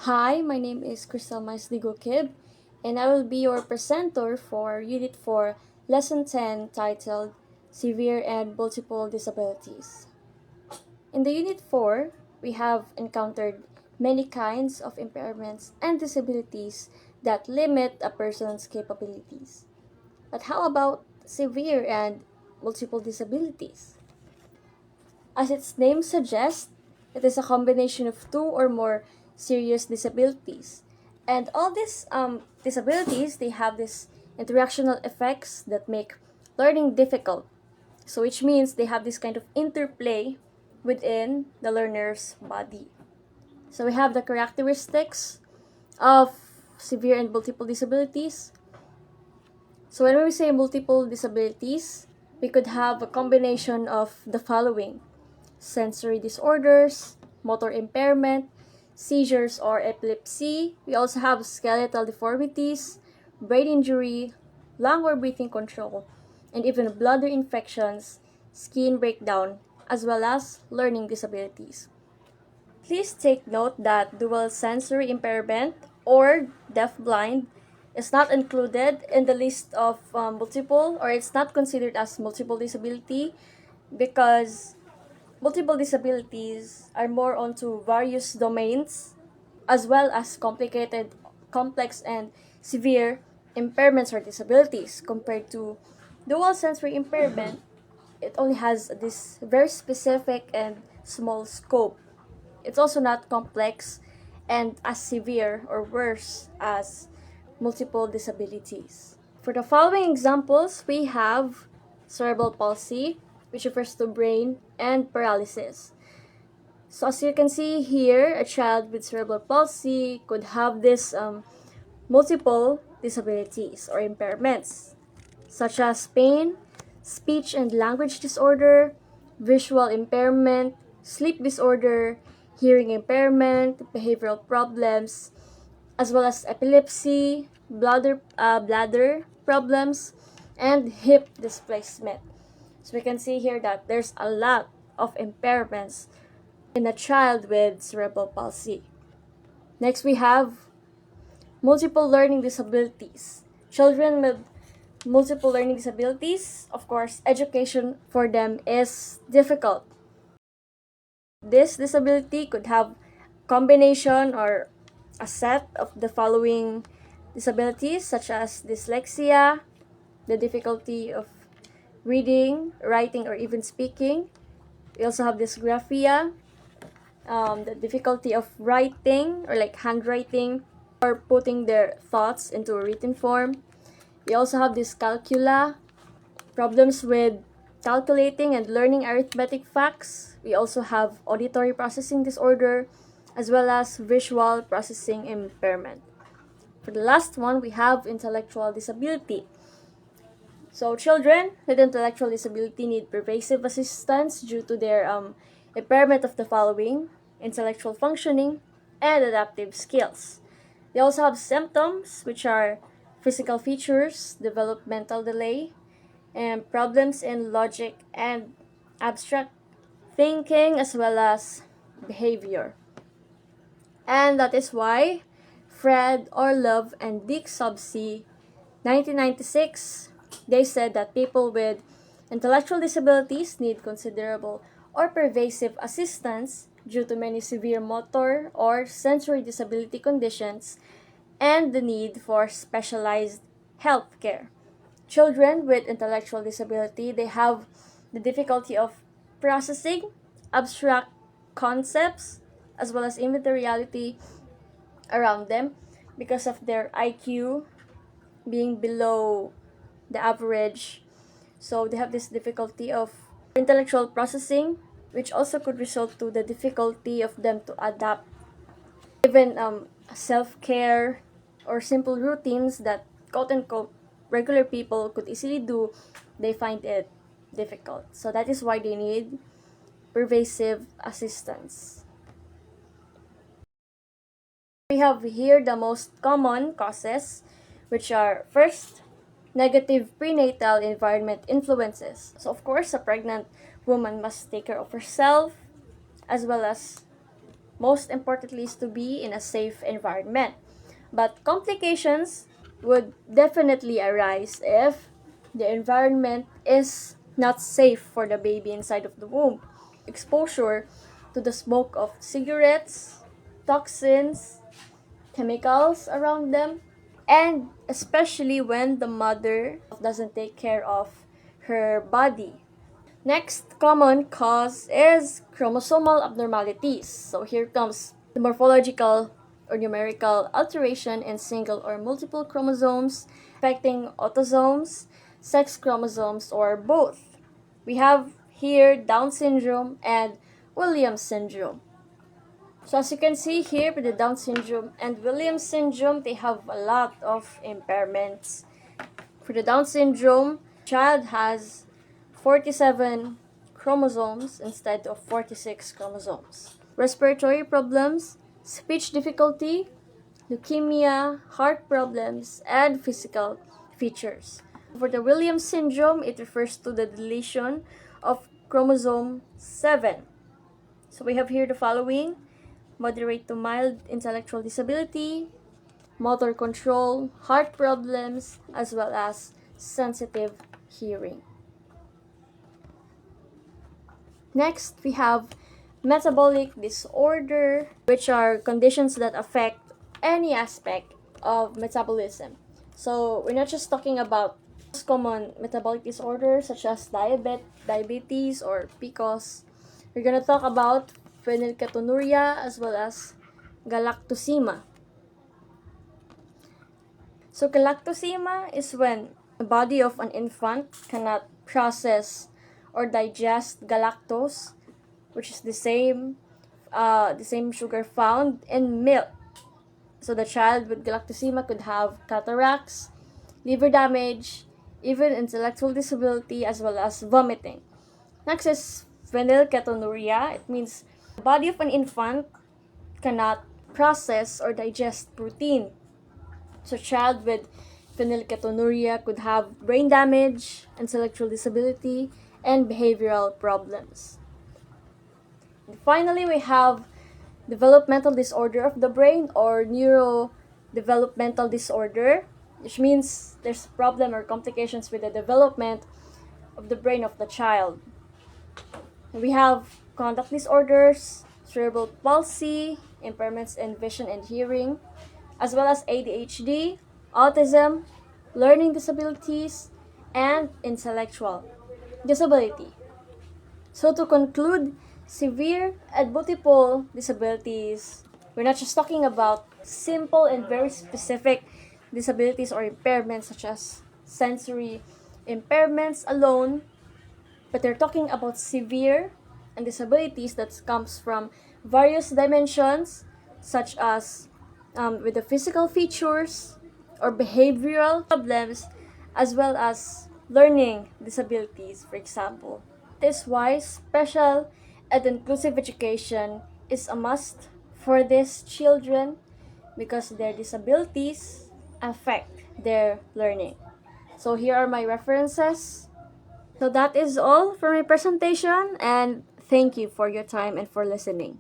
Hi, my name is Crystal Kib, and I will be your presenter for Unit 4, Lesson 10, titled Severe and Multiple Disabilities. In the Unit 4, we have encountered many kinds of impairments and disabilities that limit a person's capabilities. But how about severe and multiple disabilities? As its name suggests, it is a combination of two or more serious disabilities. And all these disabilities, they have these interactional effects that make learning difficult. So which means they have this kind of interplay within the learner's body. So we have the characteristics of severe and multiple disabilities. So when we say multiple disabilities, we could have a combination of the following: sensory disorders, motor impairment, seizures or epilepsy. We also have skeletal deformities, brain injury, lung or breathing control, and even bladder infections, skin breakdown, as well as learning disabilities. Please take note that dual sensory impairment or deaf-blind is not included in the list of multiple, or it's not considered as multiple disability, because multiple disabilities are more onto various domains as well as complicated, complex, and severe impairments or disabilities compared to dual sensory impairment. It only has this very specific and small scope. It's also not complex and as severe or worse as multiple disabilities. For the following examples, we have cerebral palsy, which refers to brain, and paralysis. So as you can see here, a child with cerebral palsy could have this multiple disabilities or impairments, such as pain, speech and language disorder, visual impairment, sleep disorder, hearing impairment, behavioral problems, as well as epilepsy, bladder problems, and hip displacement. So we can see here that there's a lot of impairments in a child with cerebral palsy. Next, we have multiple learning disabilities. Children with multiple learning disabilities, of course, education for them is difficult. This disability could have combination or a set of the following disabilities, such as dyslexia, the difficulty of reading, writing, or even speaking. We also have dysgraphia, the difficulty of writing or like handwriting or putting their thoughts into a written form. We also have dyscalculia, problems with calculating and learning arithmetic facts. We also have auditory processing disorder, as well as visual processing impairment. For the last one, we have intellectual disability. So children with intellectual disability need pervasive assistance due to their impairment of the following: intellectual functioning and adaptive skills. They also have symptoms, which are physical features, developmental delay, and problems in logic and abstract thinking, as well as behavior. And that is why Fred Orlov and Dick Subsea, 1996, they said that people with intellectual disabilities need considerable or pervasive assistance due to many severe motor or sensory disability conditions and the need for specialized health care. Children with intellectual disability, they have the difficulty of processing abstract concepts as well as inventory reality around them because of their IQ being below the average. So they have this difficulty of intellectual processing, which also could result to the difficulty of them to adapt even self-care or simple routines that quote unquote regular people could easily do. They find it difficult. So that is why they need pervasive assistance. We have here the most common causes, which are first, negative prenatal environment influences. So of course, a pregnant woman must take care of herself as well as most importantly is to be in a safe environment. But complications would definitely arise if the environment is not safe for the baby inside of the womb. Exposure to the smoke of cigarettes, toxins, chemicals around them, and especially when the mother doesn't take care of her body. Next common cause is chromosomal abnormalities. So here comes the morphological or numerical alteration in single or multiple chromosomes affecting autosomes, sex chromosomes, or both. We have here Down syndrome and Williams syndrome. So as you can see here with the Down syndrome and Williams syndrome, they have a lot of impairments. For the Down syndrome, child has 47 chromosomes instead of 46 chromosomes. Respiratory problems, speech difficulty, leukemia, heart problems, and physical features. For the Williams syndrome, it refers to the deletion of chromosome 7. So we have here the following: moderate to mild intellectual disability, motor control, heart problems, as well as sensitive hearing. Next, we have metabolic disorder, which are conditions that affect any aspect of metabolism. So we're not just talking about common metabolic disorders such as diabetes or PCOS. We're going to talk about phenylketonuria as well as galactosemia. So galactosemia is when the body of an infant cannot process or digest galactose, which is the same sugar found in milk. So the child with galactosemia could have cataracts, liver damage, even intellectual disability, as well as vomiting. Next is phenylketonuria. It means the body of an infant cannot process or digest protein. So child with phenylketonuria could have brain damage, intellectual disability, and behavioral problems. And finally, we have developmental disorder of the brain or neurodevelopmental disorder, which means there's a problem or complications with the development of the brain of the child. And we have conduct disorders, cerebral palsy, impairments in vision and hearing, as well as ADHD, autism, learning disabilities, and intellectual disability. So to conclude, severe and multiple disabilities, we're not just talking about simple and very specific disabilities or impairments such as sensory impairments alone, but they're talking about severe and disabilities that comes from various dimensions such as with the physical features or behavioral problems as well as learning disabilities, for example. This is why special and inclusive education is a must for these children because their disabilities affect their learning. So here are my references. So that is all for my presentation, and thank you for your time and for listening.